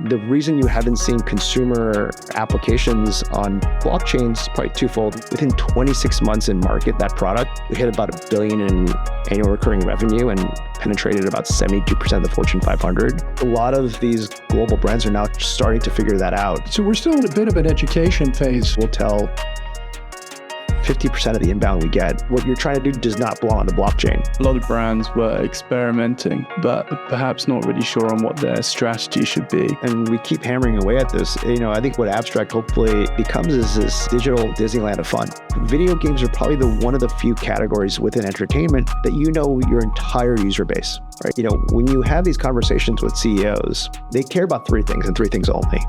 The reason you haven't seen consumer applications on blockchains is probably twofold. Within 26 months in market, that product, we hit about $1 billion in annual recurring revenue and penetrated about 72% of the Fortune 500. A lot of these global brands are now starting to figure that out. So we're still in a bit of an education phase. We'll tell 50% of the inbound we get, what you're trying to do does not belong on the blockchain. A lot of brands were experimenting, but perhaps not really sure on what their strategy should be. And we keep hammering away at this. I think what Abstract hopefully becomes is this digital Disneyland of fun. Video games are probably one of the few categories within entertainment that your entire user base, right? When you have these conversations with CEOs, they care about three things and three things only.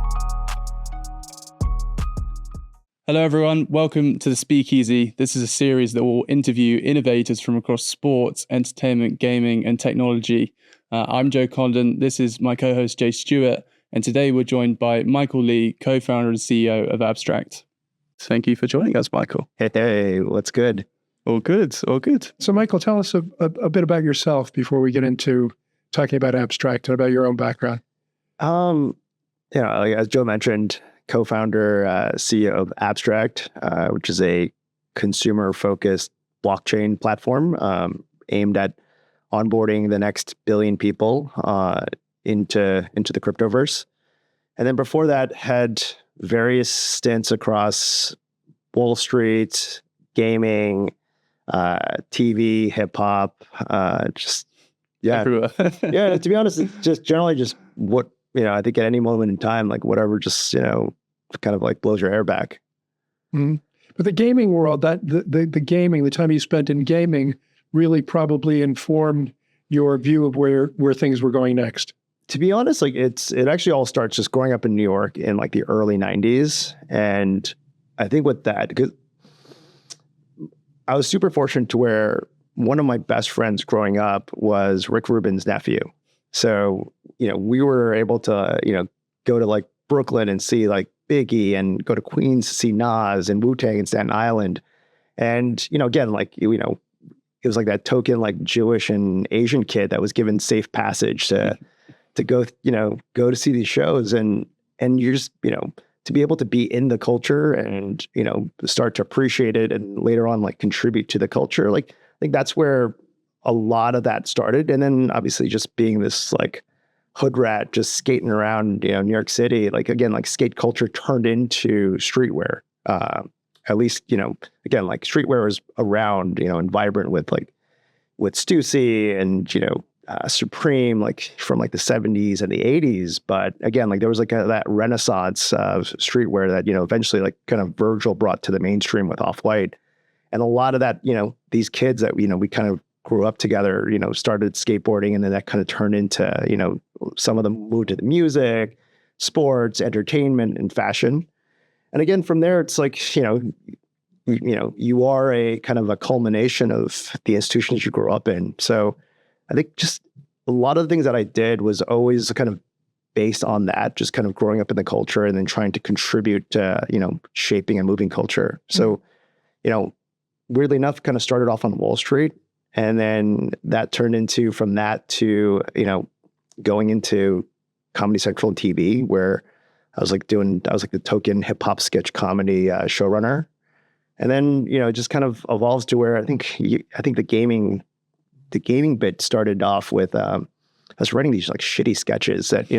Hello, everyone. Welcome to the Speakeasy. This is a series that will interview innovators from across sports, entertainment, gaming, and technology. I'm Joe Condon. This is my co-host, Jay Stewart. And today we're joined by Michael Lee, co-founder and CEO of Abstract. Thank you for joining us, Michael. Hey, what's good? All good, all good. So Michael, tell us a bit about yourself before we get into talking about Abstract and about your own background. As Joe mentioned, co-founder, CEO of Abstract, which is a consumer-focused blockchain platform aimed at onboarding the next billion people into the cryptoverse. And then before that, had various stints across Wall Street, gaming, TV, hip hop, everywhere. Yeah. To be honest, it's just generally what I think at any moment in time, like whatever, kind of like blows your hair back. Mm-hmm. But the gaming world, the time you spent in gaming really probably informed your view of where things were going next. To be honest, it actually all starts just growing up in New York in like the early 90s. And I think with that, because I was super fortunate to where one of my best friends growing up was Rick Rubin's nephew. So, we were able to, go to like Brooklyn and see like Biggie and go to Queens to see Nas and Wu-Tang in Staten Island. And, again, it was like that token, like Jewish and Asian kid that was given safe passage to go to see these shows. And you're just, to be able to be in the culture and, start to appreciate it and later on like contribute to the culture. Like, I think that's where a lot of that started. And then obviously just being this like hood rat, just skating around, New York City, like again, like skate culture turned into streetwear. At least, again, like streetwear was around, and vibrant with Stussy and, Supreme, like from like the 70s and the 80s. But again, like there was like that renaissance of streetwear that, eventually like kind of Virgil brought to the mainstream with Off-White. And a lot of that, these kids that, we kind of grew up together, started skateboarding, and then that kind of turned into, some of them moved to the music, sports, entertainment, and fashion. And again, from there, it's like, you are a kind of a culmination of the institutions you grew up in. So I think just a lot of the things that I did was always kind of based on that, just kind of growing up in the culture and then trying to contribute to, shaping and moving culture. So, weirdly enough, kind of started off on Wall Street. And then that turned into from that to, going into Comedy Central and TV, where I was like the token hip hop sketch comedy showrunner. And then, it just kind of evolves to where I think the gaming bit started off with, I was writing these like shitty sketches that,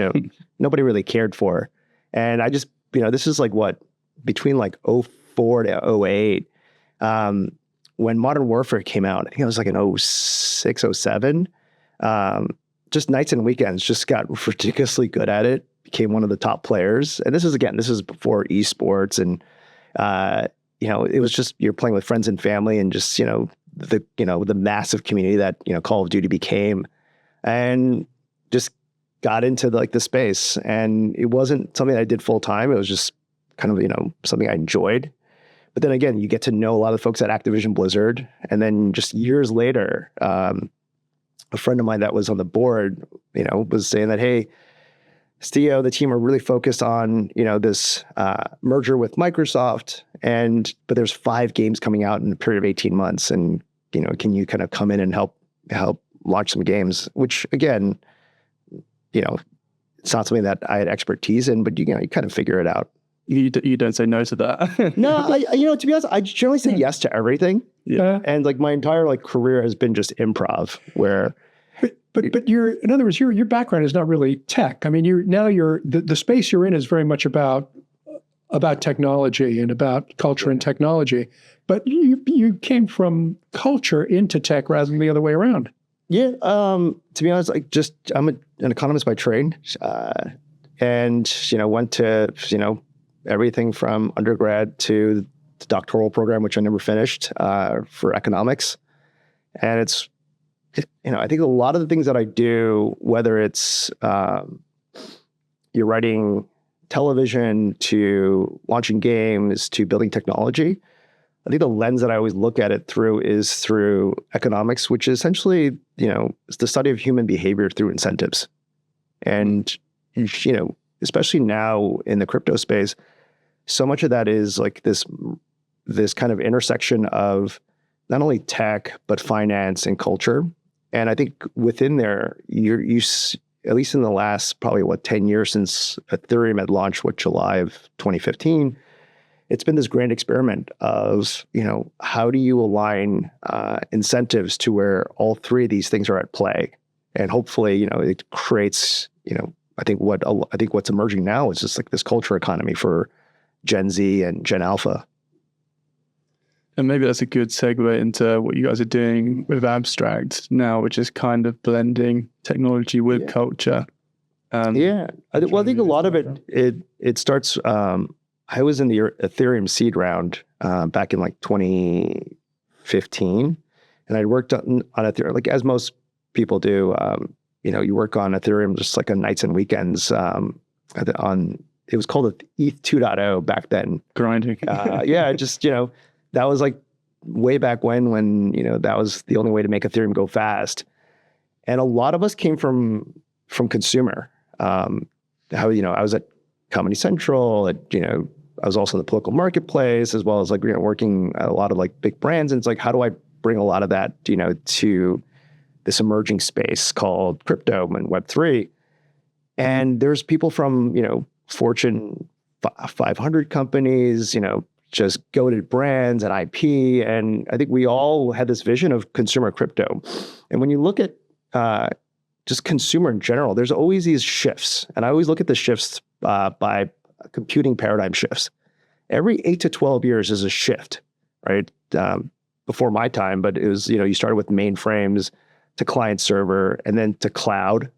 nobody really cared for. And I just, this is like between like 2004 to 2008, when Modern Warfare came out, I think it was like in 2006, 2007, just nights and weekends, just got ridiculously good at it, became one of the top players. And this is before esports. And, it was just, you're playing with friends and family and just, the massive community that, Call of Duty became, and just got into the space. And it wasn't something that I did full time. It was just kind of, something I enjoyed. But then again, you get to know a lot of the folks at Activision Blizzard. And then just years later, a friend of mine that was on the board, was saying that, hey, Stio, the team are really focused on, this merger with Microsoft. But there's 5 games coming out in a period of 18 months. And, can you kind of come in and help launch some games, which again, it's not something that I had expertise in, but you kind of figure it out. You don't say no to that. No, to be honest, I generally say yes to everything. Yeah. And like my entire like career has been just improv where. But you're, in other words, your background is not really tech. I mean, the space you're in is very much about technology and about culture and technology. But you came from culture into tech rather than the other way around. Yeah. To be honest, I'm an economist by trade, and went to everything from undergrad to the doctoral program, which I never finished, for economics, and I think a lot of the things that I do, whether it's you're writing television to launching games to building technology, I think the lens that I always look at it through is through economics, which is essentially, it's the study of human behavior through incentives. And, especially now in the crypto space, so much of that is like this kind of intersection of not only tech, but finance and culture. And I think within there, you at least in the last probably 10 years since Ethereum had launched, July of 2015, it's been this grand experiment of, how do you align incentives to where all three of these things are at play, and hopefully, it creates, I think what's emerging now is just like this culture economy for Gen Z and Gen Alpha. And maybe that's a good segue into what you guys are doing with Abstract now, which is kind of blending technology with culture. I think a lot of it starts. I was in the Ethereum seed round back in like 2015, and I'd worked on Ethereum, like as most people do. You work on Ethereum just like on nights and weekends. It was called ETH 2.0 back then. Grinding. That was like way back when that was the only way to make Ethereum go fast. And a lot of us came from consumer. I was at Comedy Central, I was also in the political marketplace, as well as like, working at a lot of like big brands. And it's like, how do I bring a lot of that, to this emerging space called crypto and Web3? And there's people from, Fortune 500 companies, just go-to brands and IP. And I think we all had this vision of consumer crypto. And when you look at just consumer in general, there's always these shifts. And I always look at the shifts by computing paradigm shifts. Every 8 to 12 years is a shift, right? Before my time, but it was, you started with mainframes to client server and then to cloud.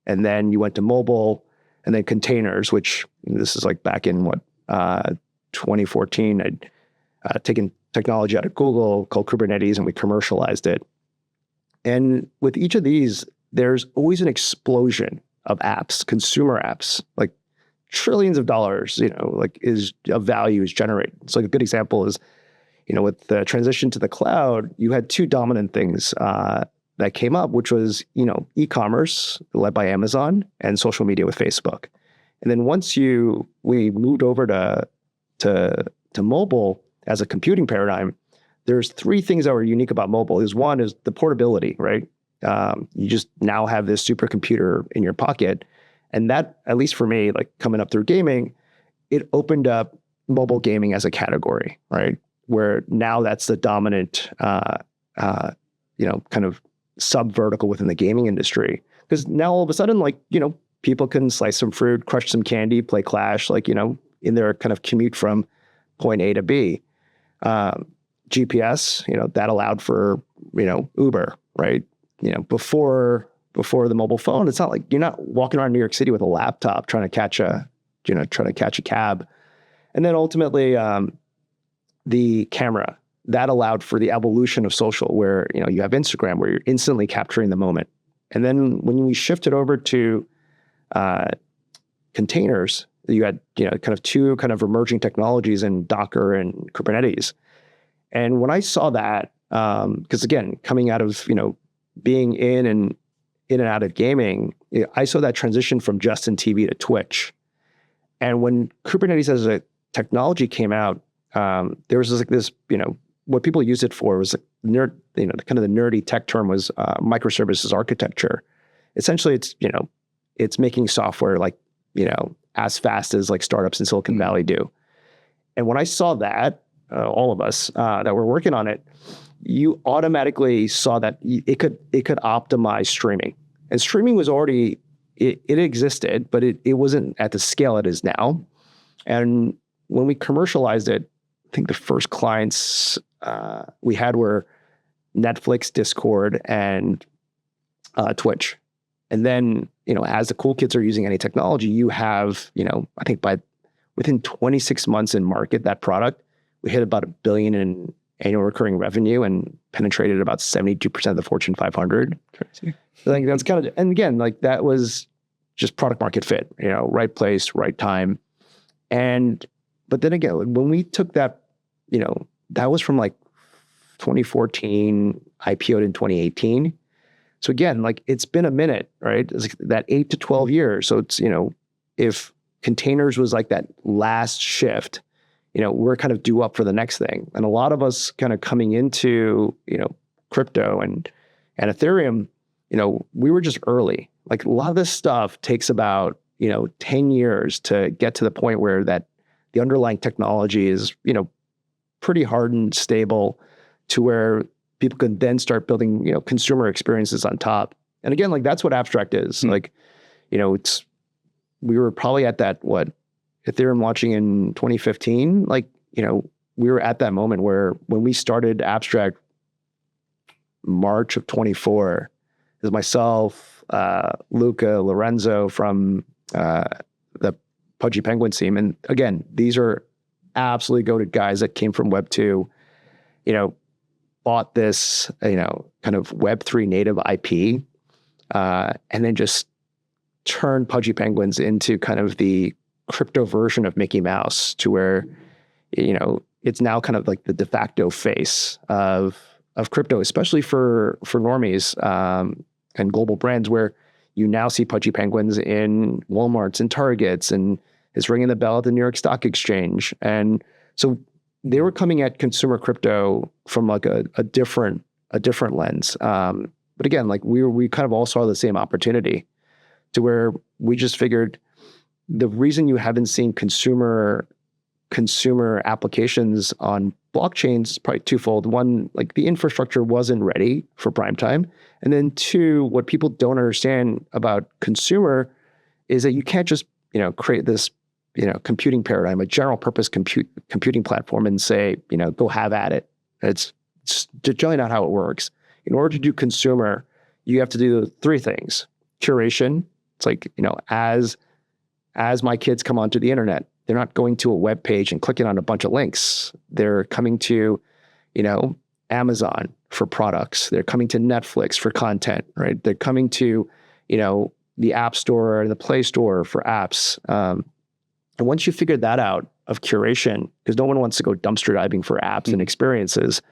And then you went to mobile and then containers, which this is like back in 2014, I'd taken technology out of Google called Kubernetes and we commercialized it. And with each of these, there's always an explosion of apps, consumer apps, like trillions of dollars, of value is generated. So like a good example is, with the transition to the cloud, you had two dominant things that came up, which was, e-commerce led by Amazon and social media with Facebook. And then once we moved over to mobile as a computing paradigm, there's three things that were unique about mobile. One is the portability, right? You just now have this supercomputer in your pocket. And that, at least for me, like coming up through gaming, it opened up mobile gaming as a category, right? Where now that's the dominant, kind of sub-vertical within the gaming industry. Because now all of a sudden, people can slice some fruit, crush some candy, play Clash, in their kind of commute from point A to B. GPS, that allowed for, Uber, right? Before the mobile phone, it's not like you're not walking around New York City with a laptop trying to catch a cab. And then ultimately, the camera, that allowed for the evolution of social where, you have Instagram where you're instantly capturing the moment. And then when we shifted over to containers, you had, kind of two kind of emerging technologies in Docker and Kubernetes. And when I saw that, because again, coming out of, being in and out of gaming, I saw that transition from Justin TV to Twitch. And when Kubernetes as a technology came out, there was this, what people used it for was like kind of the nerdy tech term was microservices architecture. Essentially, it's, it's making software like, as fast as like startups in Silicon Valley do. And when I saw that, all of us that were working on it, you automatically saw that it could optimize streaming. And streaming was already, it existed, but it wasn't at the scale it is now. And when we commercialized it, I think the first clients we had were Netflix, Discord, and Twitch. And then, as the cool kids are using any technology, you have, I think within 26 months in market, that product, we hit about $1 billion in annual recurring revenue and penetrated about 72% of the Fortune 500. Crazy. So I think that's kind of, and again, like that was just product market fit, right place, right time. But then again, when we took that, that was from like 2014, IPO'd in 2018. So again, like it's been a minute, right? It's like that 8 to 12 years. So it's, if containers was like that last shift, we're kind of due up for the next thing. And a lot of us kind of coming into, crypto and Ethereum, we were just early. Like a lot of this stuff takes about, 10 years to get to the point where that the underlying technology is, pretty hardened, stable to where people can then start building, consumer experiences on top. And again, like that's what abstract is. Like, we were probably at that, Ethereum launching in 2015. Like, we were at that moment where when we started abstract March of 24, it was myself, Luca, Lorenzo from the Pudgy Penguins team. And again, these are absolutely goated guys that came from Web 2, bought this, kind of Web3 native IP, and then just turned Pudgy Penguins into kind of the crypto version of Mickey Mouse to where, it's now kind of like the de facto face of crypto, especially for normies and global brands, where you now see Pudgy Penguins in Walmarts and Targets and is ringing the bell at the New York Stock Exchange. And so they were coming at consumer crypto from like a different lens. But again, like we kind of all saw the same opportunity to where we just figured the reason you haven't seen consumer applications on blockchains is probably twofold. One, like the infrastructure wasn't ready for prime time. And then two, what people don't understand about consumer is that you can't just, create this, computing paradigm, a general purpose computing platform and say, go have at it. It's generally not how it works. In order to do consumer, you have to do three things. Curation. It's like, as my kids come onto the internet, they're not going to a web page and clicking on a bunch of links. They're coming to, Amazon for products. They're coming to Netflix for content, right? They're coming to, the App Store and the Play Store for apps. And once you figure that out of curation, because no one wants to go dumpster diving for apps and experiences,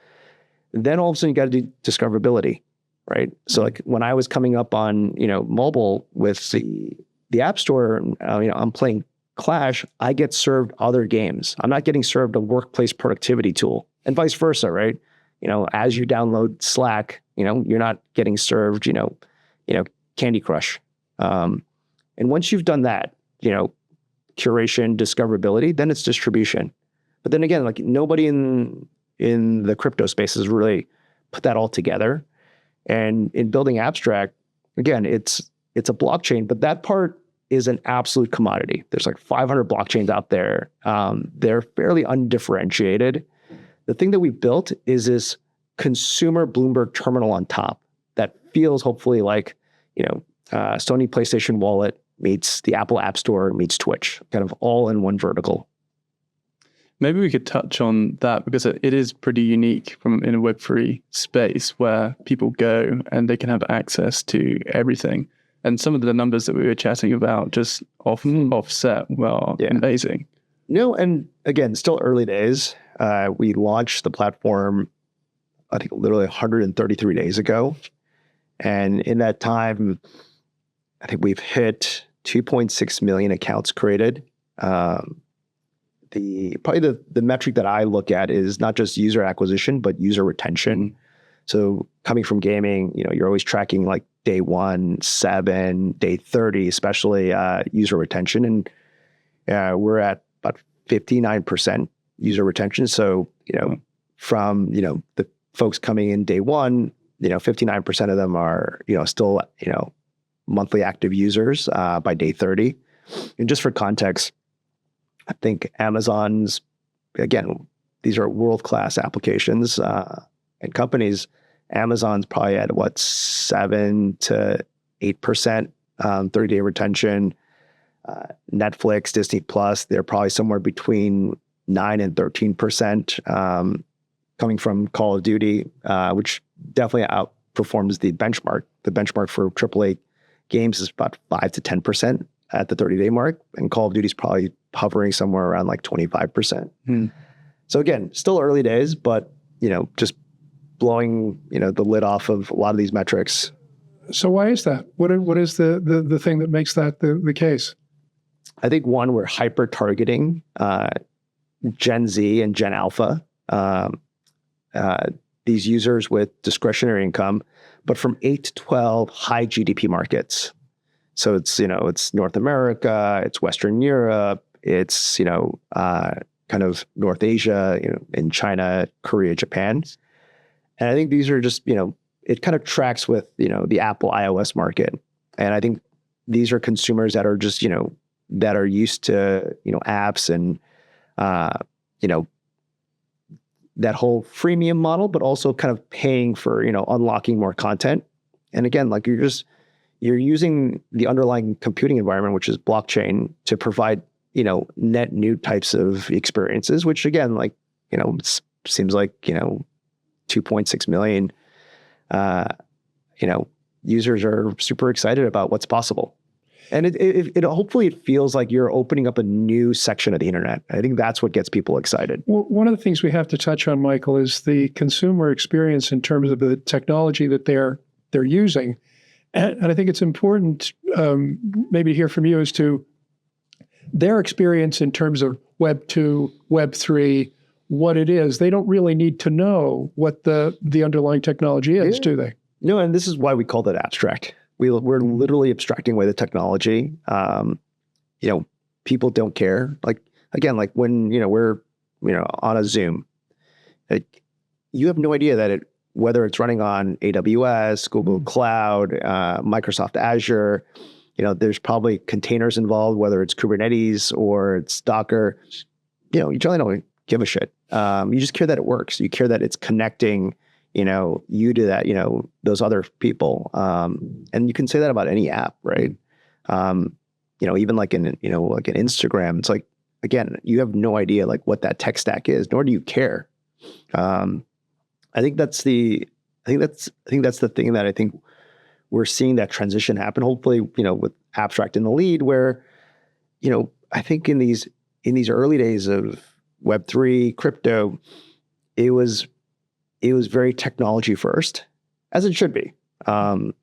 then all of a sudden you got to do discoverability, right? So like when I was coming up on, mobile with the App Store, I'm playing Clash, I get served other games. I'm not getting served a workplace productivity tool, and vice versa, right? As you download Slack, you're not getting served, Candy Crush. And once you've done that, curation, discoverability, then it's distribution. But then again, like nobody in the crypto space has really put that all together. And in building abstract, again, it's a blockchain, but that part is an absolute commodity. There's like 500 blockchains out there. They're fairly undifferentiated. The thing that we built is this consumer Bloomberg terminal on top that feels hopefully like, Sony PlayStation Wallet meets the Apple App Store meets Twitch, kind of all in one vertical. Maybe we could touch on that because it is pretty unique in a Web3 space where people go and they can have access to everything. And some of the numbers that we were chatting about just offset were amazing. No, and again, still early days. We launched the platform, I think literally 133 days ago. And in that time, I think we've hit 2.6 million accounts created. The metric that I look at is not just user acquisition, but user retention. So coming from gaming, you're always tracking like day 1, 7, day 30, especially user retention. And we're at about 59% user retention. So, from, the folks coming in day 1, 59% of them are, still, monthly active users by day 30. And just for context, I think Amazon's, again, these are world-class applications and companies. Amazon's probably at 7 to 8% 30-day retention. Netflix, Disney Plus, they're probably somewhere between 9 and 13% coming from Call of Duty, which definitely outperforms the benchmark. The benchmark for AAA games is about 5 to 10% at the 30-day mark, and Call of Duty is probably hovering somewhere around like 25%. So again, still early days, but just blowing the lid off of a lot of these metrics. So why is that? What is the thing that makes that the case? I think one, we're hyper targeting Gen Z and Gen Alpha, these users with discretionary income, but from 8 to 12 high GDP markets. So it's it's North America, it's Western Europe, it's kind of North Asia, in China, Korea, Japan. And I think these are just, it kind of tracks with, the Apple iOS market. And I think these are consumers that are just, that are used to, apps and, that whole freemium model, but also kind of paying for, unlocking more content. And again, like you're using the underlying computing environment, which is blockchain, to provide, net new types of experiences, which again, like, seems like, 2.6 million, users are super excited about what's possible. And it hopefully it feels like you're opening up a new section of the internet. I think that's what gets people excited. Well, one of the things we have to touch on, Michael, is the consumer experience in terms of the technology that they're using. And I think it's important maybe to hear from you as to their experience in terms of Web 2, Web 3, what it is. They don't really need to know what the underlying technology is, do they? No, and this is why we call that abstract. We're literally abstracting away the technology. People don't care. Like, again, like when, we're, on a Zoom, like, you have no idea that whether it's running on AWS, Google Cloud, Microsoft Azure, there's probably containers involved, whether it's Kubernetes or it's Docker. You generally don't give a shit. You just care that it works. You care that it's connecting you to that, those other people. And you can say that about any app, right? Even like in, like an Instagram, it's like, again, you have no idea like what that tech stack is, nor do you care. I think that's the thing that I think we're seeing that transition happen, hopefully, with abstract in the lead, where, I think in these early days of Web3, crypto, it was very technology first, as it should be. And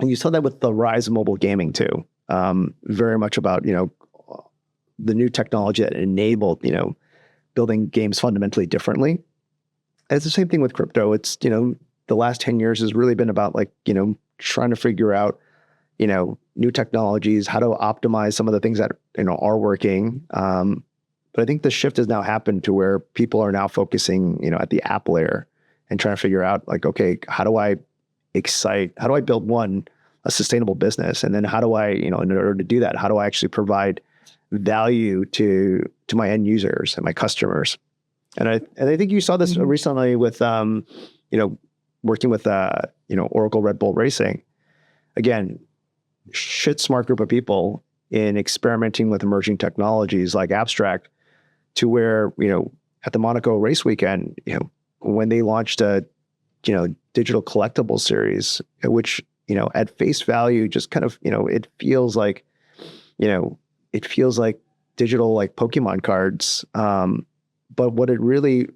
you saw that with the rise of mobile gaming too. Very much about, the new technology that enabled, building games fundamentally differently. And it's the same thing with crypto. It's, the last 10 years has really been about like, trying to figure out, new technologies, how to optimize some of the things that, are working. But I think the shift has now happened to where people are now focusing, at the app layer and trying to figure out like, okay, how do I build a sustainable business? And then how do I, in order to do that, how do I actually provide value to my end users and my customers? And I think you saw this recently with, working with, Oracle Red Bull Racing. Again, shit smart group of people in experimenting with emerging technologies like abstract, to where, at the Monaco race weekend, when they launched a, digital collectible series, which, at face value, just kind of, it feels like digital like Pokemon cards. But what it really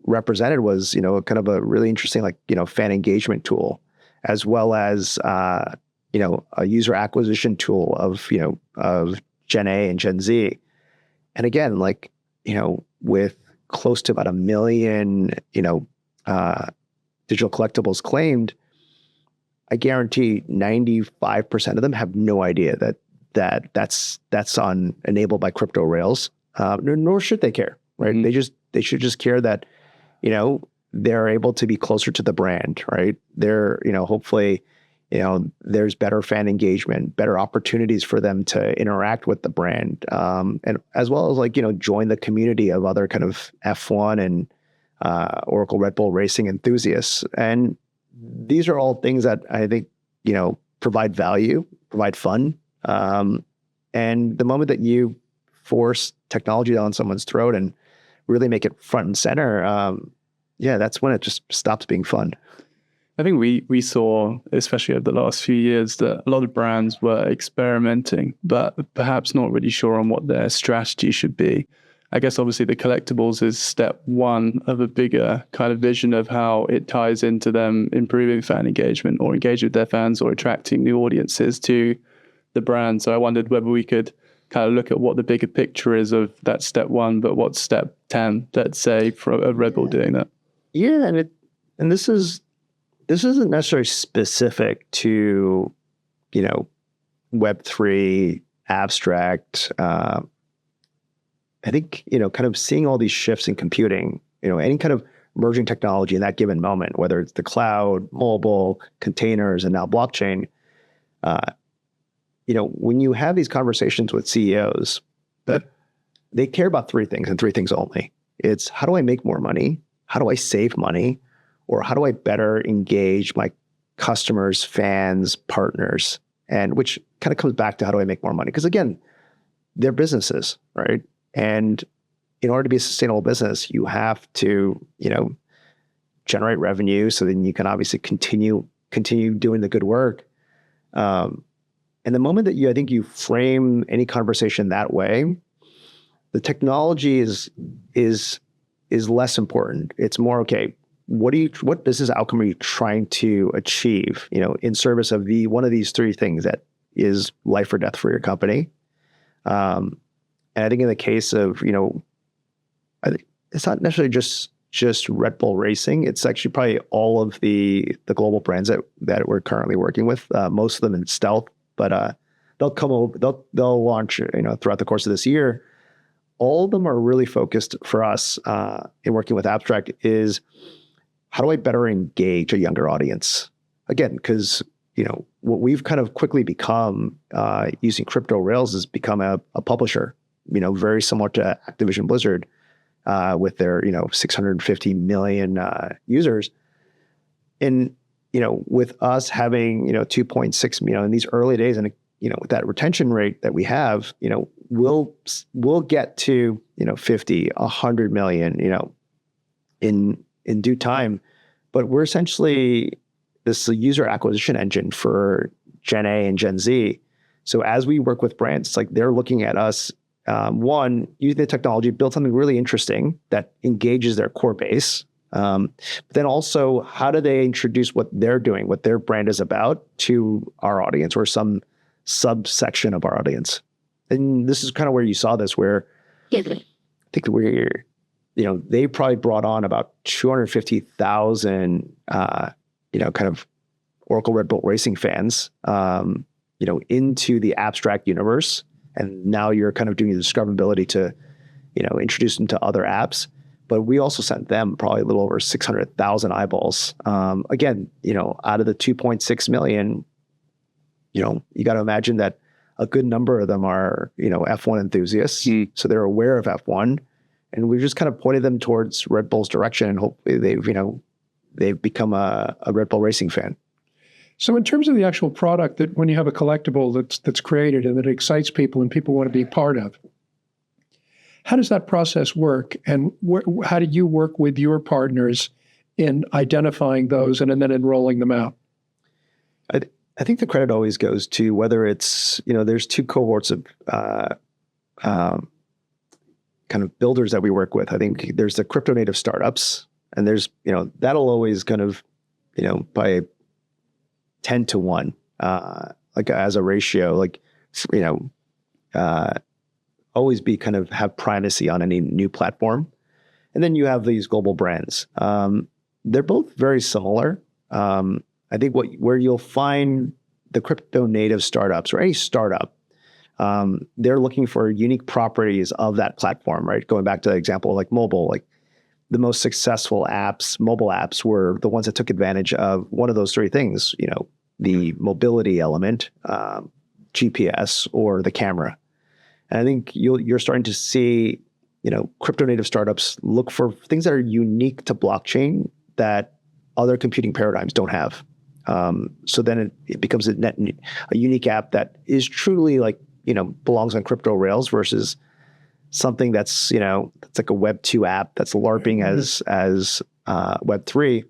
represented was, kind of a really interesting, like, fan engagement tool, as well as, a user acquisition tool of Gen A and Gen Z. And again, like, with close to about 1 million, digital collectibles claimed, I guarantee 95% of them have no idea that's enabled by crypto rails. Nor should they care, right? They should just care that, they're able to be closer to the brand, right? They're, hopefully, there's better fan engagement, better opportunities for them to interact with the brand, and as well as join the community of other kind of F1 and Oracle Red Bull racing enthusiasts. And these are all things that I think, provide value, provide fun. And the moment that you force technology down someone's throat and really make it front and center, that's when it just stops being fun. I think we saw, especially over the last few years, that a lot of brands were experimenting, but perhaps not really sure on what their strategy should be. I guess obviously the collectibles is step one of a bigger kind of vision of how it ties into them improving fan engagement or engaging with their fans or attracting new audiences to the brand. So I wondered whether we could kind of look at what the bigger picture is of that step one, but what's step 10, let's say, for a Red Bull doing that. Yeah, and this isn't necessarily specific to, Web3, abstract. I think, kind of seeing all these shifts in computing, any kind of emerging technology in that given moment, whether it's the cloud, mobile, containers, and now blockchain, when you have these conversations with CEOs, they care about three things and three things only. It's how do I make more money? How do I save money? Or how do I better engage my customers, fans, partners? And which kind of comes back to how do I make more money? Because again, they're businesses, right? And in order to be a sustainable business, you have to, generate revenue so then you can obviously continue doing the good work. And the moment that I think you frame any conversation that way, the technology is less important. It's more, okay, what business outcome are you trying to achieve, in service of one of these three things that is life or death for your company? And I think in the case of, I think it's not necessarily just Red Bull Racing. It's actually probably all of the global brands that we're currently working with, most of them in stealth, but they'll come over, they'll launch, throughout the course of this year. All of them are really focused for us in working with Abstract is how do I better engage a younger audience? Again, because, what we've kind of quickly become using crypto rails is become a publisher, very similar to Activision Blizzard with their, 650 million users. And, with us having, 2.6, in these early days and, with that retention rate that we have, we'll get to, 50, 100 million, in due time. But we're essentially this user acquisition engine for Gen A and Gen Z. So as we work with brands, it's like they're looking at us, one, using the technology, build something really interesting that engages their core base. But then also, how do they introduce what they're doing, what their brand is about to our audience or some subsection of our audience? And this is kind of where you saw this, where I think they probably brought on about 250,000, kind of Oracle Red Bull Racing fans, into the Abstract universe. And now you're kind of doing the discoverability to, introduce them to other apps. But we also sent them probably a little over 600,000 eyeballs. Again, out of the 2.6 million, you got to imagine that a good number of them are, F1 enthusiasts. So they're aware of F1. And we've just kind of pointed them towards Red Bull's direction, and hopefully they've become a Red Bull Racing fan. So in terms of the actual product, that when you have a collectible that's created and that excites people and people want to be part of, how does that process work? And how do you work with your partners in identifying those and then enrolling them out? I think the credit always goes to whether it's, there's two cohorts of kind of builders that we work with. I think there's the crypto native startups, and there's, that'll always kind of, by 10 to 1, like as a ratio, always be kind of have primacy on any new platform. And then you have these global brands. They're both very similar. I I think where you'll find the crypto native startups or any startup, they're looking for unique properties of that platform, right? Going back to the example like mobile, like the most successful apps, mobile apps, were the ones that took advantage of one of those three things, the mobility element, GPS, or the camera. And I think you're starting to see, crypto native startups look for things that are unique to blockchain that other computing paradigms don't have. So then it becomes a unique app that is truly like, belongs on crypto rails versus something that's, it's like a Web 2 app that's LARPing as Web 3.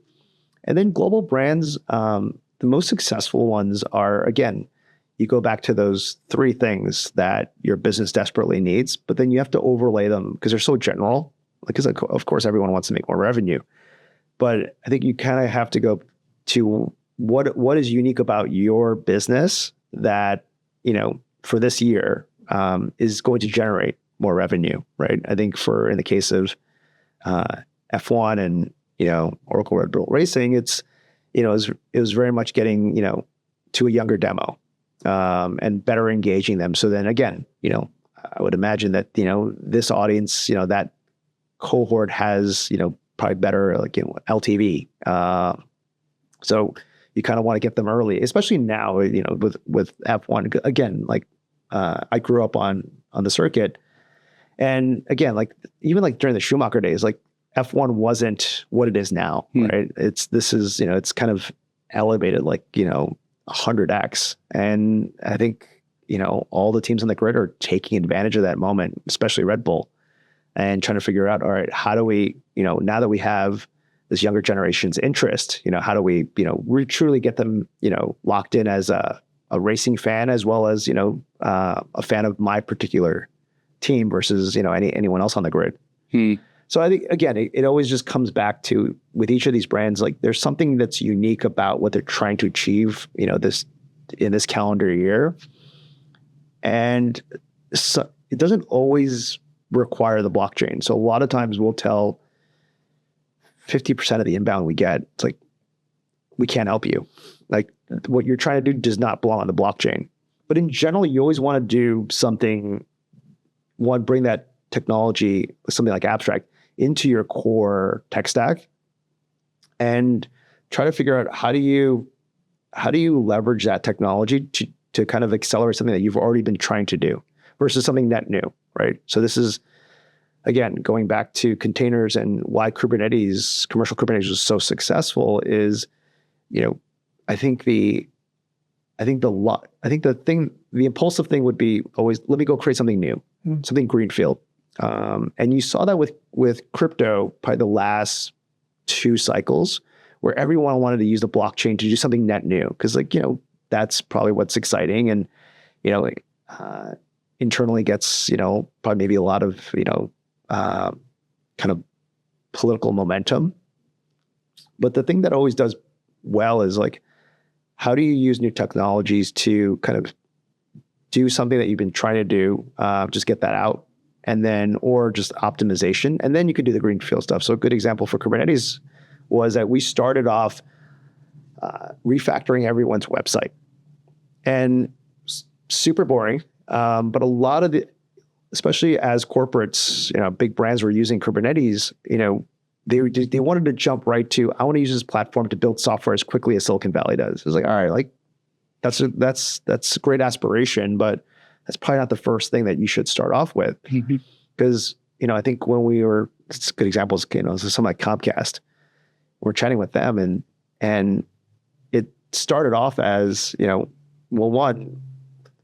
And then global brands, the most successful ones are, again, you go back to those three things that your business desperately needs, but then you have to overlay them because they're so general. Because of course everyone wants to make more revenue, but I think you kind of have to go to what is unique about your business that, for this year is going to generate more revenue, right? I think in the case of F1 and, Oracle Red Bull Racing, it was very much getting, to a younger demo and better engaging them. So then again, I would imagine that, this audience, that cohort has, probably better like, LTV. So you kind of want to get them early, especially now, with F1. Again, like I grew up on the circuit. And again, like even like during the Schumacher days, like F1 wasn't what it is now, right? It's kind of elevated like, 100x. And I think, all the teams on the grid are taking advantage of that moment, especially Red Bull, and trying to figure out, all right, how do we, now that we have this younger generation's interest, how do we, truly get them, locked in as a racing fan, as well as, a fan of my particular team versus, anyone else on the grid. So I think, again, it always just comes back to, with each of these brands, like there's something that's unique about what they're trying to achieve, in this calendar year. And so it doesn't always require the blockchain. So a lot of times we'll tell 50% of the inbound we get, it's like, we can't help you. Like what you're trying to do does not belong on the blockchain. But in general, you always want to do something, bring that technology, something like abstract, into your core tech stack and try to figure out how do you leverage that technology to kind of accelerate something that you've already been trying to do versus something net new, right? So this is, again, going back to containers and why commercial Kubernetes was so successful is, I think the impulsive thing would be always, let me go create something new, something greenfield. And you saw that with crypto, probably the last 2 cycles, where everyone wanted to use the blockchain to do something net new. Because that's probably what's exciting. And, internally gets, probably maybe a lot of, kind of political momentum. But the thing that always does well is like, how do you use new technologies to kind of do something that you've been trying to do, just get that out, and then, or just optimization, and then you could do the greenfield stuff. So a good example for Kubernetes was that we started off refactoring everyone's website, and super boring. But a lot of especially as corporates, big brands were using Kubernetes, they wanted to jump right to, I want to use this platform to build software as quickly as Silicon Valley does. It's like, all right, like that's a great aspiration, but that's probably not the first thing that you should start off with. Because, I think when it's good examples, so something like Comcast, we're chatting with them and it started off as, what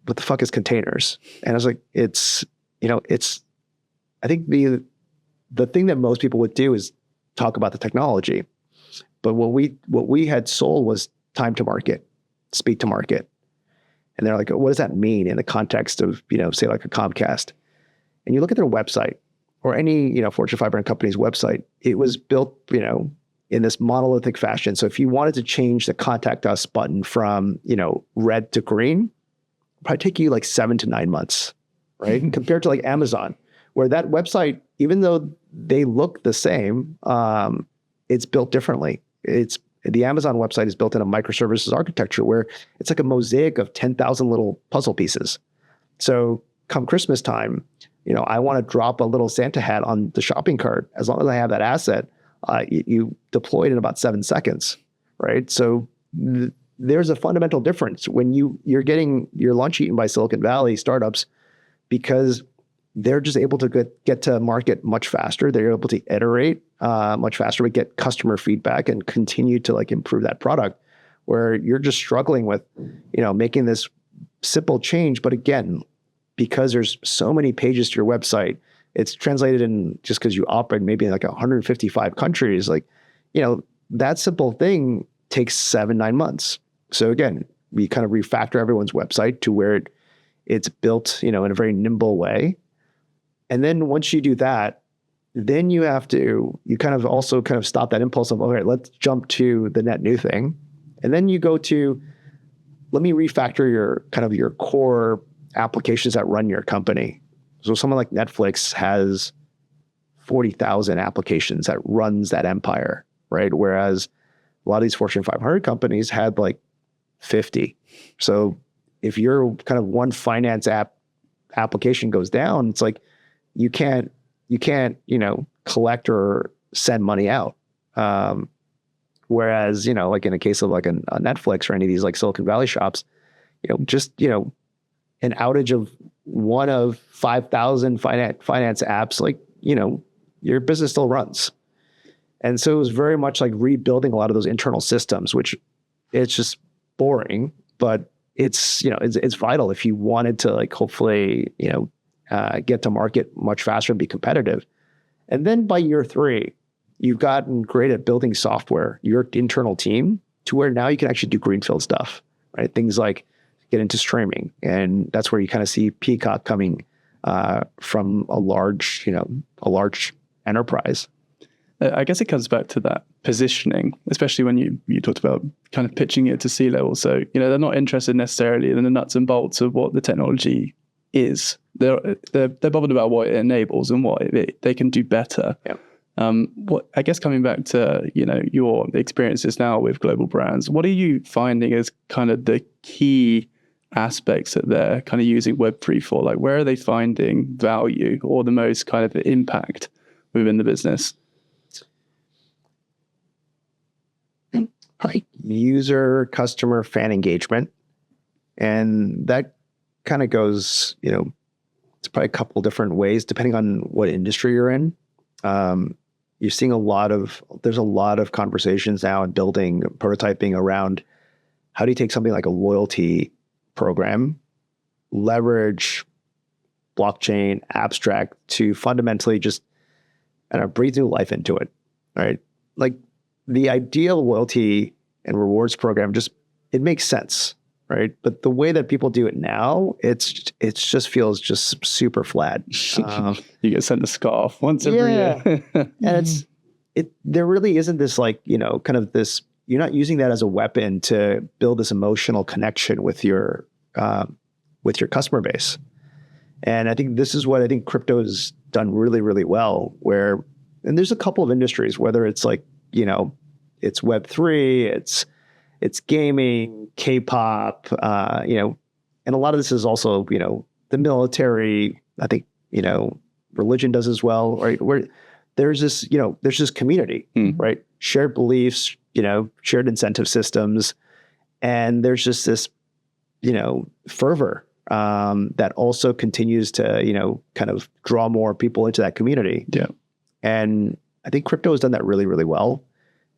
the fuck is containers? And I was like, I think the thing that most people would do is talk about the technology. But what we had sold was time to market, speed to market. And they're like, what does that mean in the context of, say like a Comcast? And you look at their website or any, Fortune 500 company's website, it was built, in this monolithic fashion. So if you wanted to change the contact us button from, red to green, probably take you like 7 to 9 months, right? Compared to like Amazon, where that website, even though they look the same, it's built differently. It's the Amazon website is built in a microservices architecture where it's like a mosaic of 10,000 little puzzle pieces. So come Christmas time, I want to drop a little Santa hat on the shopping cart. As long as I have that asset, you deploy it in about 7 seconds, right? So there's a fundamental difference when you're getting your lunch eaten by Silicon Valley startups, because they're just able to get to market much faster. They're able to iterate much faster, but get customer feedback and continue to like improve that product, where you're just struggling with, making this simple change. But again, because there's so many pages to your website, it's translated in, just because you operate maybe in like 155 countries, like, that simple thing takes 7-9 months. So again, we kind of refactor everyone's website to where it's built, in a very nimble way. And then once you do that, then you kind of also kind of stop that impulse of, all right, let's jump to the net new thing. And then you go to, let me refactor your core applications that run your company. So someone like Netflix has 40,000 applications that runs that empire, right? Whereas a lot of these Fortune 500 companies had like 50. So if your kind of one finance application goes down, it's like you can't collect or send money out. Whereas like in a case of like a Netflix or any of these like Silicon Valley shops, an outage of one of 5,000 finance apps, like your business still runs. And so it was very much like rebuilding a lot of those internal systems, which it's just boring, but it's vital if you wanted to like hopefully get to market much faster and be competitive. And then by year 3, you've gotten great at building software, your internal team, to where now you can actually do greenfield stuff, right? Things like get into streaming, and that's where you kind of see Peacock coming from a large enterprise. I guess it comes back to that positioning, especially when you talked about kind of pitching it to C-level. So, they're not interested necessarily in the nuts and bolts of what the technology is. They're bothered about what it enables and what they can do better. Yeah. I guess coming back to, your experiences now with global brands, what are you finding as kind of the key aspects that they're kind of using Web3 for? Like, where are they finding value or the most kind of impact within the business? User, customer, fan engagement. And that kind of goes, it's probably a couple different ways depending on what industry you're in. You're seeing there's a lot of conversations now and building, prototyping around how do you take something like a loyalty program, leverage blockchain, abstract to fundamentally just breathe new life into it, right? Like the ideal loyalty and rewards program, it makes sense, right? But the way that people do it now, it just feels just super flat. You get sent a scarf once every year. And there really isn't this like, kind of this, you're not using that as a weapon to build this emotional connection with your customer base. And I think this is what I think crypto has done really, really well, and there's a couple of industries, whether it's like, it's Web3, it's gaming, K-pop, and a lot of this is also, the military, I think, religion does as well, right? Where there's this community, right? Shared beliefs, shared incentive systems. And there's just this, fervor that also continues to, kind of draw more people into that community. Yeah. And I think crypto has done that really, really well.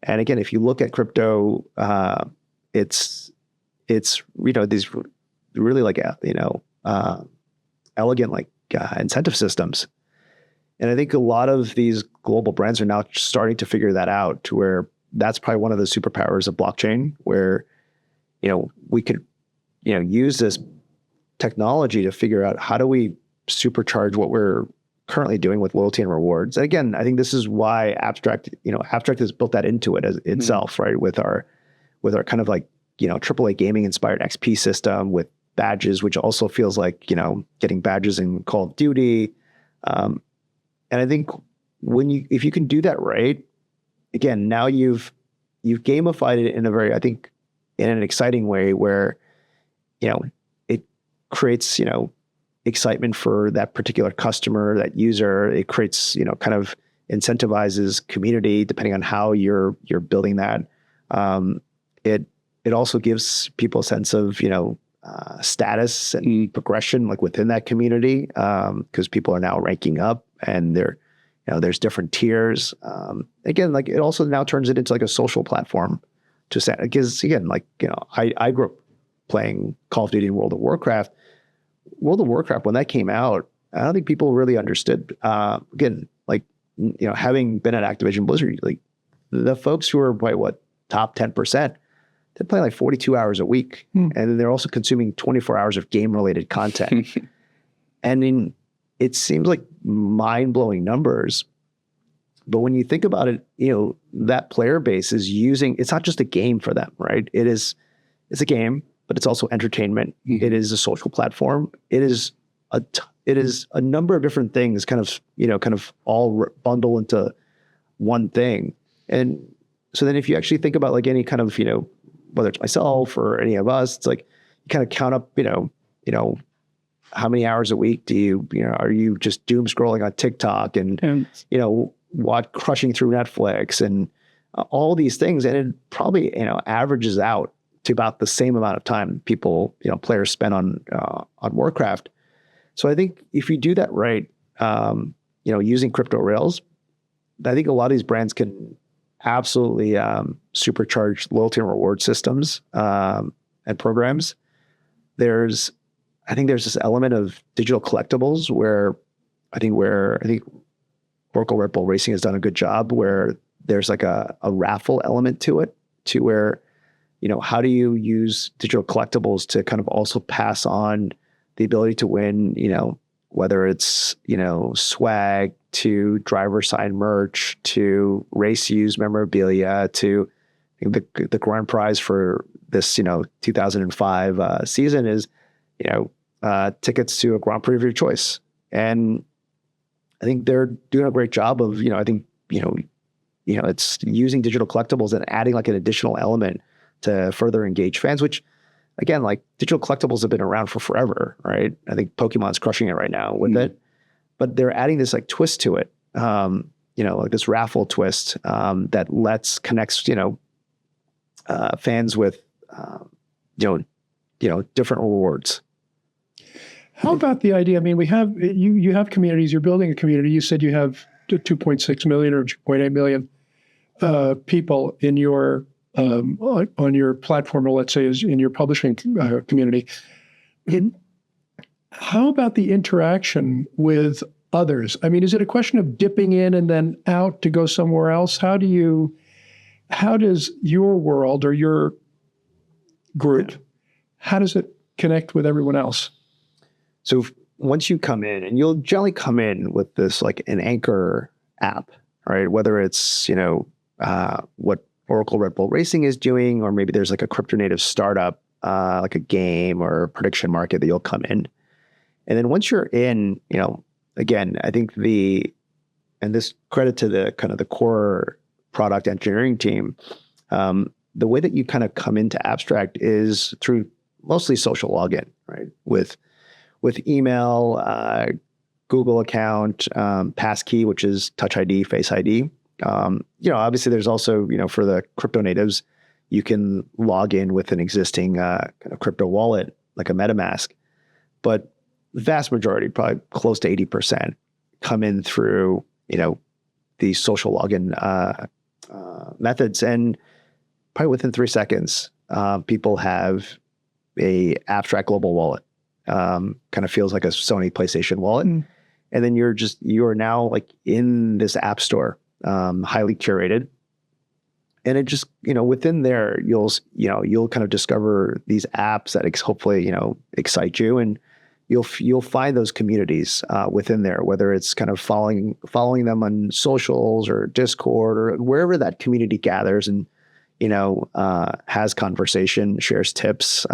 And again, if you look at crypto, it's these really like, elegant, like incentive systems. And I think a lot of these global brands are now starting to figure that out, to where that's probably one of the superpowers of blockchain, where, we could, use this technology to figure out how do we supercharge what we're currently doing with loyalty and rewards. And again, I think this is why Abstract has built that into it as itself, right? With our kind of like, AAA gaming inspired XP system with badges, which also feels like, getting badges in Call of Duty. And I think if you can do that right, again, now you've you've gamified it in a very, I think, in an exciting way where, it creates, excitement for that particular customer, that user. It creates, kind of incentivizes community depending on how you're building that. It also gives people a sense of, status and progression like within that community, because people are now ranking up and there's different tiers. Again, like it also now turns it into like a social platform because again, like, I grew up playing Call of Duty and World of Warcraft. World of Warcraft, when that came out, I don't think people really understood. Again, like, having been at Activision Blizzard, like the folks who are top 10%, they're playing like 42 hours a week. And then they're also consuming 24 hours of game related content. And it seems like mind blowing numbers. But when you think about it, that player base is it's not just a game for them, right? It's a game, but it's also entertainment. It is a social platform. It is a number of different things kind of all bundle into one thing. And so then if you actually think about like any kind of, whether it's myself or any of us, it's like you kind of count up, how many hours a week are you just doom scrolling on TikTok and crushing through Netflix and all these things. And it probably, averages out to about the same amount of time people, players spend on Warcraft. So I think if you do that right, using crypto rails, I think a lot of these brands can absolutely supercharge loyalty and reward systems and programs. I think there's this element of digital collectibles where I think Oracle Red Bull Racing has done a good job where there's like a raffle element to it, to where, how do you use digital collectibles to kind of also pass on the ability to win, whether it's, swag to driver side merch to race use memorabilia to the grand prize for this, 2005 season is, tickets to a Grand Prix of your choice. And I think they're doing a great job of, it's using digital collectibles and adding like an additional element to further engage fans, which again, like digital collectibles have been around for forever, right? I think Pokemon's crushing it right now with it, but they're adding this like twist to it, like this raffle twist that connects, fans with, different rewards. How about the idea? I mean, you have communities. You're building a community. You said you have 2.6 million or 2.8 million people in your on your platform, or let's say is in your publishing community. How about the interaction with others? I mean, is it a question of dipping in and then out to go somewhere else? How does your world or your group, how does it connect with everyone else? So once you come in, and you'll generally come in with this like an anchor app, right? Whether it's, what Oracle Red Bull Racing is doing, or maybe there's like a crypto native startup, like a game or a prediction market that you'll come in. And then once you're in, again, I think and this credit to the kind of the core product engineering team, the way that you kind of come into Abstract is through mostly social login, right? With email, Google account, passkey, which is Touch ID, Face ID. Obviously there's also, for the crypto natives, you can log in with an existing kind of crypto wallet, like a MetaMask. But the vast majority, probably close to 80%, come in through, the social login methods. And probably within 3 seconds, people have a Abstract global wallet. Kind of feels like a Sony PlayStation wallet. And then you are now like in this app store, highly curated. And it just, within there, you'll kind of discover these apps that hopefully, excite you, and you'll find those communities within there, whether it's kind of following them on socials or Discord or wherever that community gathers and, has conversation, shares tips.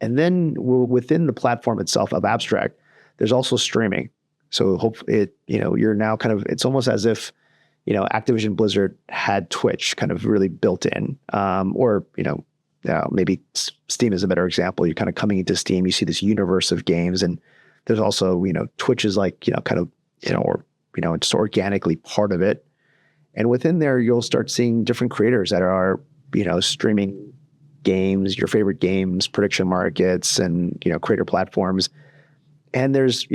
And then within the platform itself of Abstract, there's also streaming. So hopefully you're now kind of, it's almost as if, Activision Blizzard had Twitch kind of really built in, or maybe Steam is a better example. You're kind of coming into Steam, you see this universe of games, and there's also Twitch is like it's organically part of it, and within there you'll start seeing different creators that are streaming games, your favorite games, prediction markets, and creator platforms, and there's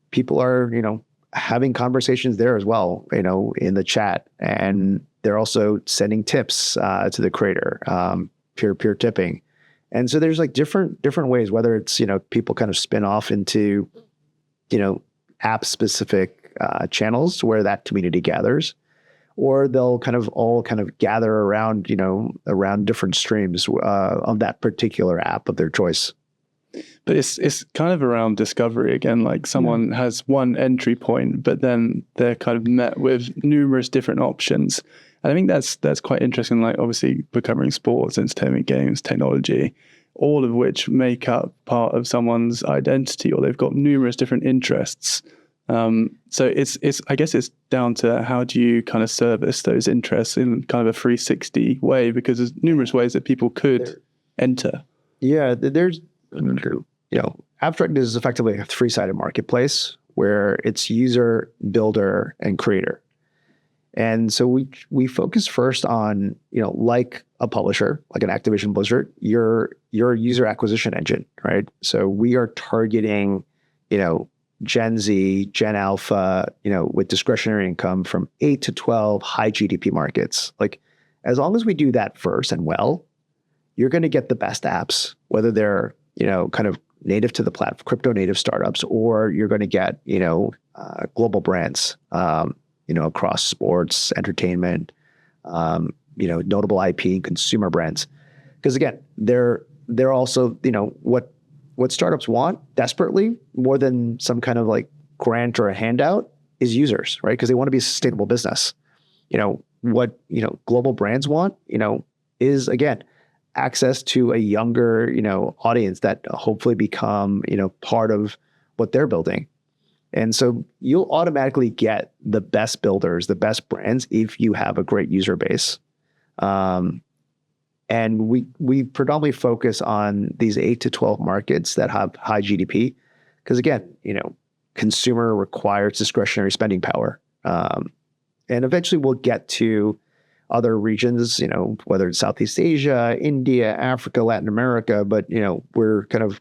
people are having conversations there as well, in the chat, and they're also sending tips to the creator, peer-to-peer tipping. And so there's like different ways, whether it's, people kind of spin off into, app specific channels where that community gathers, or they'll kind of all gather around, around different streams of that particular app of their choice. But it's kind of around discovery again. Like someone has one entry point, but then they're kind of met with numerous different options. And I think that's quite interesting. Like obviously we're covering sports, entertainment, games, technology, all of which make up part of someone's identity, or they've got numerous different interests. So it's I guess it's down to how do you kind of service those interests in kind of a 360 way, because there's numerous ways that people could enter. Yeah, there's Abstract is effectively a three-sided marketplace where it's user, builder, and creator. And so we focus first on, like a publisher, like an Activision Blizzard, your user acquisition engine, right? So we are targeting, Gen Z, Gen Alpha, with discretionary income from 8 to 12 high GDP markets. Like, as long as we do that first and well, you're going to get the best apps, whether they're, kind of native to the platform, crypto native startups, or you're going to get, global brands, across sports, entertainment, notable IP and consumer brands. Because again, they're also, what startups want desperately more than some kind of like grant or a handout is users, right? Because they want to be a sustainable business. What global brands want, is again access to a younger, audience that hopefully become, part of what they're building. And so you'll automatically get the best builders, the best brands if you have a great user base. And we predominantly focus on these 8 to 12 markets that have high GDP. Because again, consumer requires discretionary spending power. And eventually we'll get to other regions, whether it's Southeast Asia, India, Africa, Latin America, but, we're kind of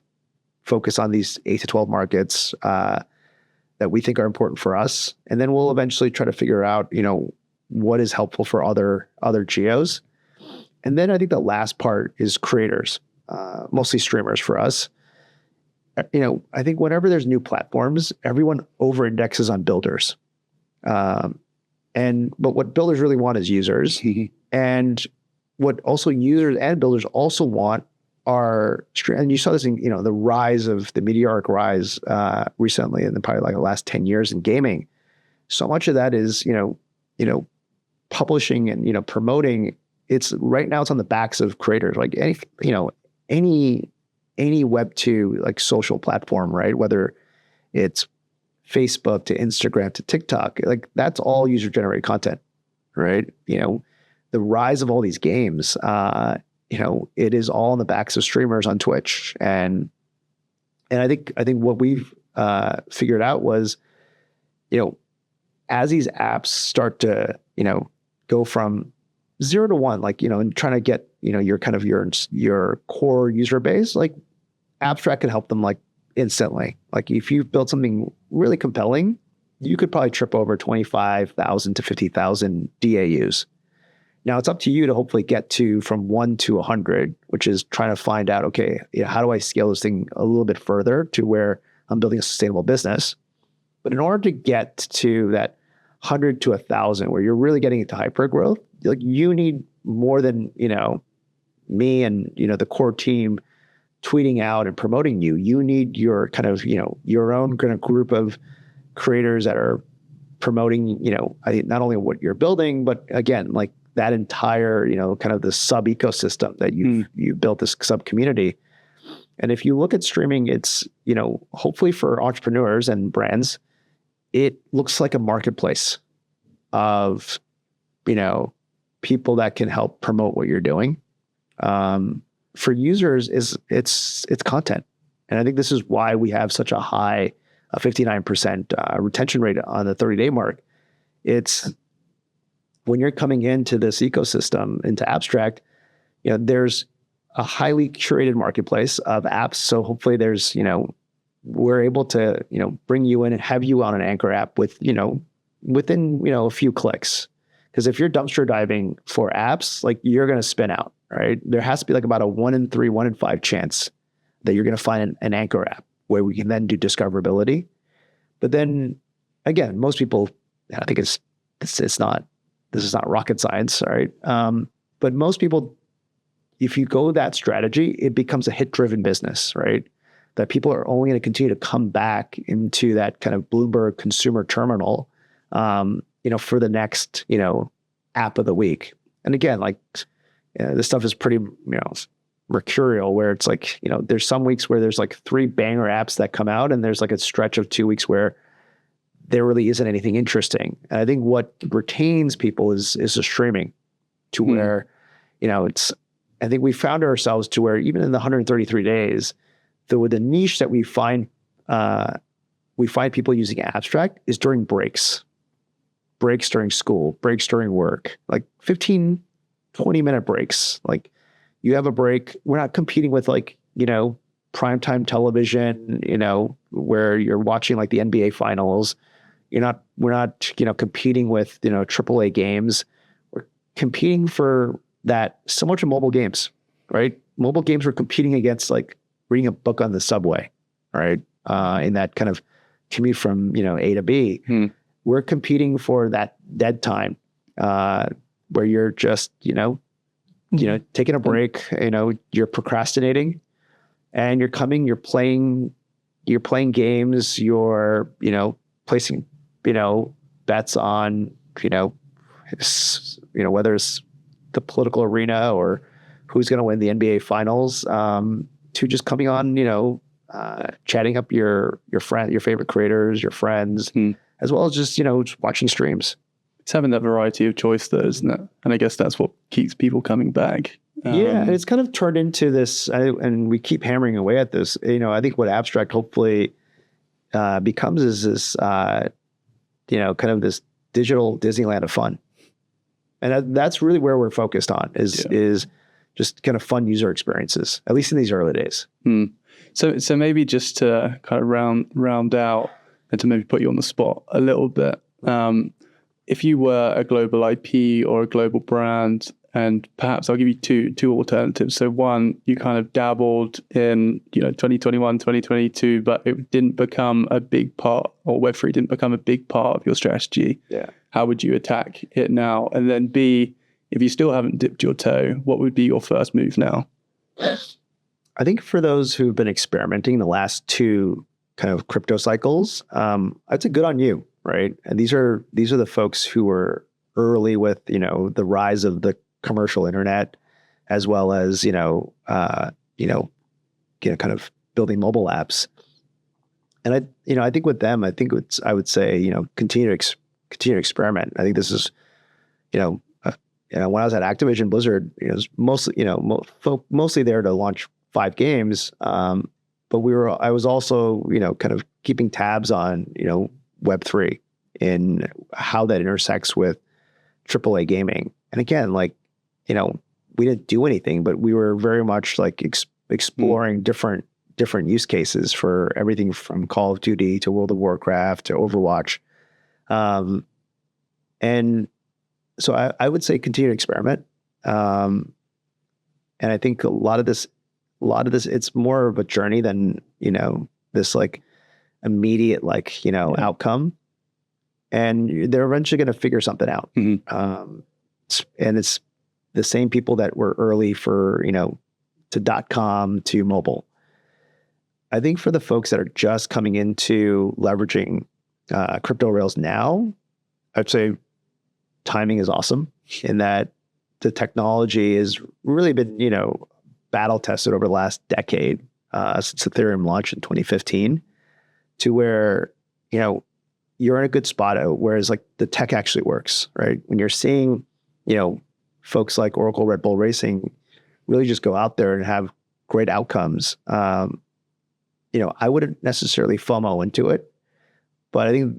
focused on these 8 to 12 markets that we think are important for us. And then we'll eventually try to figure out, what is helpful for other geos. And then I think the last part is creators, mostly streamers for us. I think whenever there's new platforms, everyone over-indexes on builders. But what builders really want is users. And what also users and builders also want are, and you saw this in, the rise of the meteoric rise recently, and probably like the last 10 years in gaming. So much of that is, publishing and, promoting. It's right now it's on the backs of creators, like any Web2 like social platform, right? Whether it's Facebook to Instagram to TikTok, like that's all user generated content, right? The rise of all these games, it is all on the backs of streamers on Twitch. And I think what we've figured out was, as these apps start to, go from 0 to 1, like, and trying to get, your kind of your core user base, like Abstract can help them like instantly. Like if you've built something really compelling, you could probably trip over 25,000 to 50,000 DAUs. Now it's up to you to hopefully get to from 1 to 100, which is trying to find out, okay, how do I scale this thing a little bit further to where I'm building a sustainable business? But in order to get to that 100 to 1,000, where you're really getting into hyper growth, like you need more than, me and, the core team tweeting out and promoting you. You need your kind of, your own kind of group of creators that are promoting, I think not only what you're building, but again, like that entire, kind of the sub ecosystem that you built, this sub community. And if you look at streaming, it's, hopefully for entrepreneurs and brands, it looks like a marketplace. of, people that can help promote what you're doing. For users it's content. And I think this is why we have such a high, 59% retention rate on the 30-day mark. It's when you're coming into this ecosystem, into Abstract, there's a highly curated marketplace of apps. So hopefully there's, we're able to, bring you in and have you on an anchor app with, within, a few clicks. Because if you're dumpster diving for apps, like you're going to spin out, right? There has to be like about a 1 in 3, 1 in 5 chance that you're going to find an anchor app where we can then do discoverability. But then again, most people, I think this is not rocket science, right? But most people, if you go that strategy, it becomes a hit-driven business, right? That people are only going to continue to come back into that kind of Bloomberg consumer terminal, for the next, app of the week. And again, like this stuff is pretty, mercurial, where it's like, there's some weeks where there's like 3 banger apps that come out, and there's like a stretch of 2 weeks where there really isn't anything interesting. And I think what retains people is the streaming, to where, I think we found ourselves to where even in the 133 days, the niche that we find people using Abstract is during breaks during school, breaks during work, like 15, 20-minute breaks. Like you have a break. We're not competing with like, primetime television, where you're watching like the NBA finals. We're not, competing with, AAA games. We're competing for that, similar to mobile games, right? Mobile games we're competing against like reading a book on the subway, right? In that kind of commute from, A to B. We're competing for that dead time, where you're just, taking a break, you're procrastinating, and you're playing games, you're, placing, bets on, whether it's the political arena or who's going to win the NBA finals, to just coming on, chatting up your favorite creators, your friends, as well as just, just watching streams. It's having that variety of choice though, isn't it? And I guess that's what keeps people coming back. Yeah, and it's kind of turned into this, and we keep hammering away at this. I think what Abstract hopefully becomes is this, kind of this digital Disneyland of fun. And that's really where we're focused on is just kind of fun user experiences, at least in these early days. So maybe just to kind of round out and to maybe put you on the spot a little bit. If you were a global IP or a global brand, and perhaps I'll give you two alternatives. So one, you kind of dabbled in 2021, 2022, but it didn't become a big part, or Web3 didn't become a big part of your strategy. Yeah. How would you attack it now? And then B, if you still haven't dipped your toe, what would be your first move now? I think for those who've been experimenting the last 2 kind of crypto cycles, I'd say good on you, right? And these are the folks who were early with, the rise of the commercial internet, as well as, kind of building mobile apps. And I think with them, I would say, continue to experiment. I think this is, when I was at Activision Blizzard, it was mostly, mostly there to launch 5 games. But I was also, kind of keeping tabs on, Web3 and how that intersects with AAA gaming. And again, like, we didn't do anything, but we were very much like exploring different use cases for everything from Call of Duty to World of Warcraft to Overwatch. And so I would say continue to experiment. And I think a lot of this, it's more of a journey than, this like immediate, like, outcome. And they're eventually going to figure something out. And it's the same people that were early for, to .com to mobile. I think for the folks that are just coming into leveraging crypto rails now, I'd say timing is awesome in that the technology has really been, battle tested over the last decade since Ethereum launched in 2015 to where, you're in a good spot, whereas like the tech actually works, right? When you're seeing, folks like Oracle Red Bull Racing really just go out there and have great outcomes. I wouldn't necessarily FOMO into it, but I think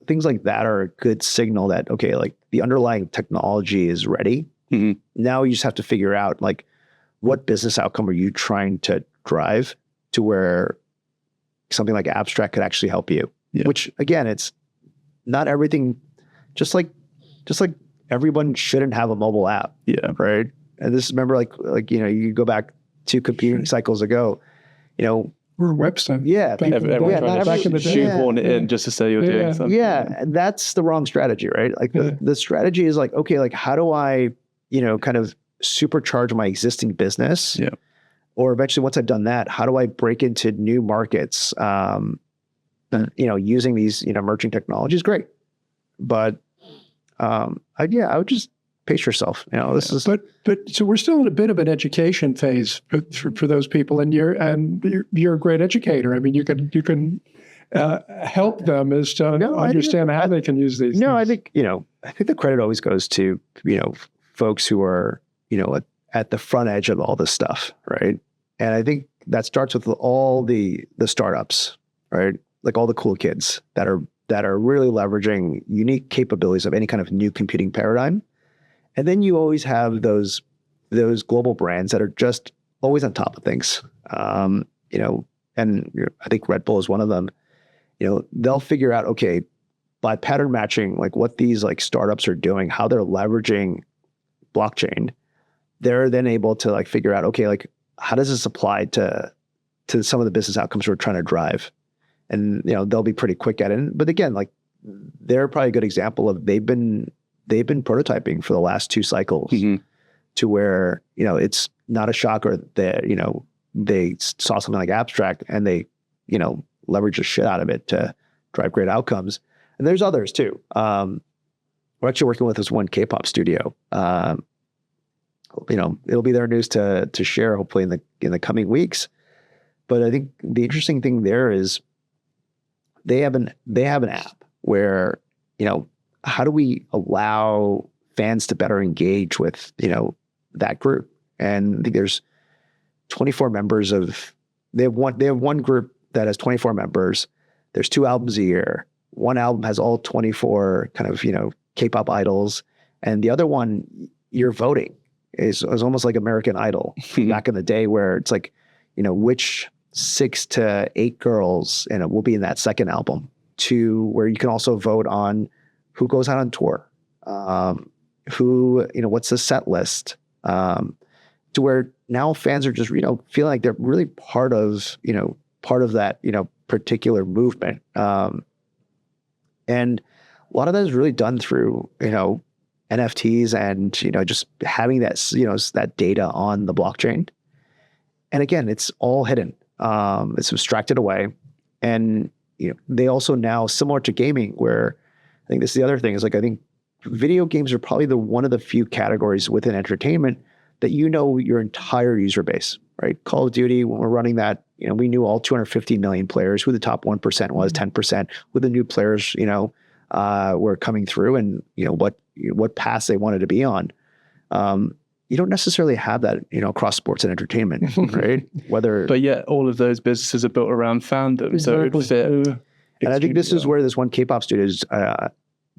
things like that are a good signal that, okay, like the underlying technology is ready. Mm-hmm. Now you just have to figure out like what business outcome are you trying to drive to where something like abstract could actually help you. Yeah. Which again, it's not everything, just like everyone shouldn't have a mobile app. Yeah. Right. And this, remember, like, you go back to computing cycles ago, We're a website. Yeah. Everyone trying back in to the day. shoehorn it in just to say you're doing something. Yeah. And that's the wrong strategy, right? Like the strategy is like, okay, like how do I, kind of supercharge my existing business? Yeah. Or eventually once I've done that, how do I break into new markets? Using these, emerging technologies, great. But I would just pace yourself. This is. But so we're still in a bit of an education phase for those people, and you're a great educator. I mean, you can help them as to understand how they can use these. No, things. I think the credit always goes to folks who are at the front edge of all this stuff, right? And I think that starts with all the startups, right? Like all the cool kids that are really leveraging unique capabilities of any kind of new computing paradigm. And then you always have those global brands that are just always on top of things. And I think Red Bull is one of them. They'll figure out, okay, by pattern matching, like what these like startups are doing, how they're leveraging blockchain, they're then able to like figure out, okay, like how does this apply to some of the business outcomes we're trying to drive? And they'll be pretty quick at it. But again, like they're probably a good example of they've been prototyping for the last 2 cycles to where it's not a shocker that they saw something like abstract and they leverage the shit out of it to drive great outcomes. And there's others too. We're actually working with this one K-pop studio. It'll be their news to share hopefully in the coming weeks. But I think the interesting thing there is they have an app where how do we allow fans to better engage with that group? And I think there's 24 members they have one group that has 24 members. There's 2 albums a year. One album has all 24 kind of K-pop idols, and the other one you're voting is almost like American Idol back in the day, where it's like which 6 to 8 girls will be in that second album, to where you can also vote on who goes out on tour, who, what's the set list, to where now fans are just, feeling like they're really part of that, particular movement. And a lot of that is really done through, NFTs and, just having that, that data on the blockchain. And again, it's all hidden. It's abstracted away. And, they also now, similar to gaming, where I think this is the other thing, is like, I think video games are probably one of the few categories within entertainment that your entire user base, right? Call of Duty, when we're running that, we knew all 250 million players, who the top 1% was, 10%, who the new players, were coming through, and, what paths they wanted to be on. You don't necessarily have that, across sports and entertainment, right? But yet all of those businesses are built around fandom, so it would fit. And I think this is where this one K-pop studio is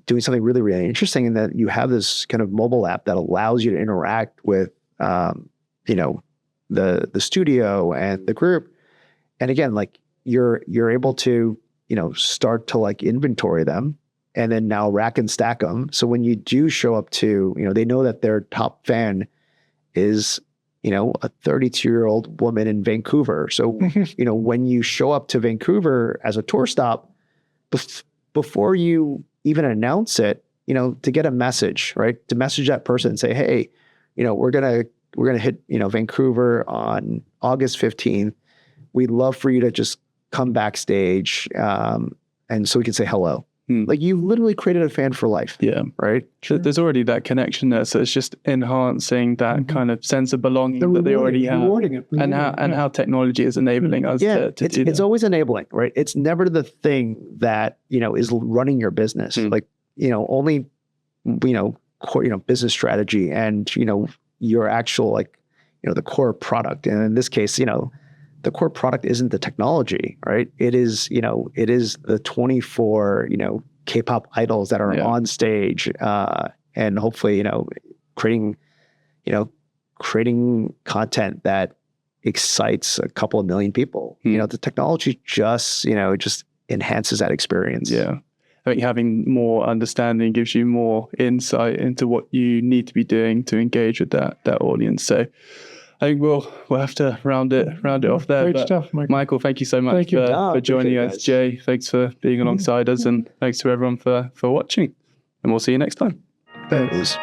doing something really, really interesting, in that you have this kind of mobile app that allows you to interact with, the studio and the group. And again, like you're able to, start to like inventory them, and then now rack and stack them. So when you do show up to, they know that their top fan is, a 32-year-old woman in Vancouver. So, when you show up to Vancouver as a tour stop, before you even announce it, to get a message, right? To message that person and say, hey, we're going to hit, Vancouver on August 15th. We'd love for you to just come backstage. And so we can say hello. Like you've literally created a fan for life. Yeah. Right. There's already that connection there. So it's just enhancing that kind of sense of belonging that they already have. And how technology is enabling us to do that. It's always enabling, right? It's never the thing that, is running your business. Like, only, business strategy and, your actual, like, the core product. And in this case, the core product isn't the technology, right? It is the 24, K-pop idols that are on stage, and hopefully, creating content that excites a couple of million people. The technology just enhances that experience. Yeah. I think having more understanding gives you more insight into what you need to be doing to engage with that audience. So I think we'll have to round it off there. Great stuff, Michael, thank you so much for joining us. Jay, thanks for being alongside us, and thanks to everyone for watching. And we'll see you next time. Thanks.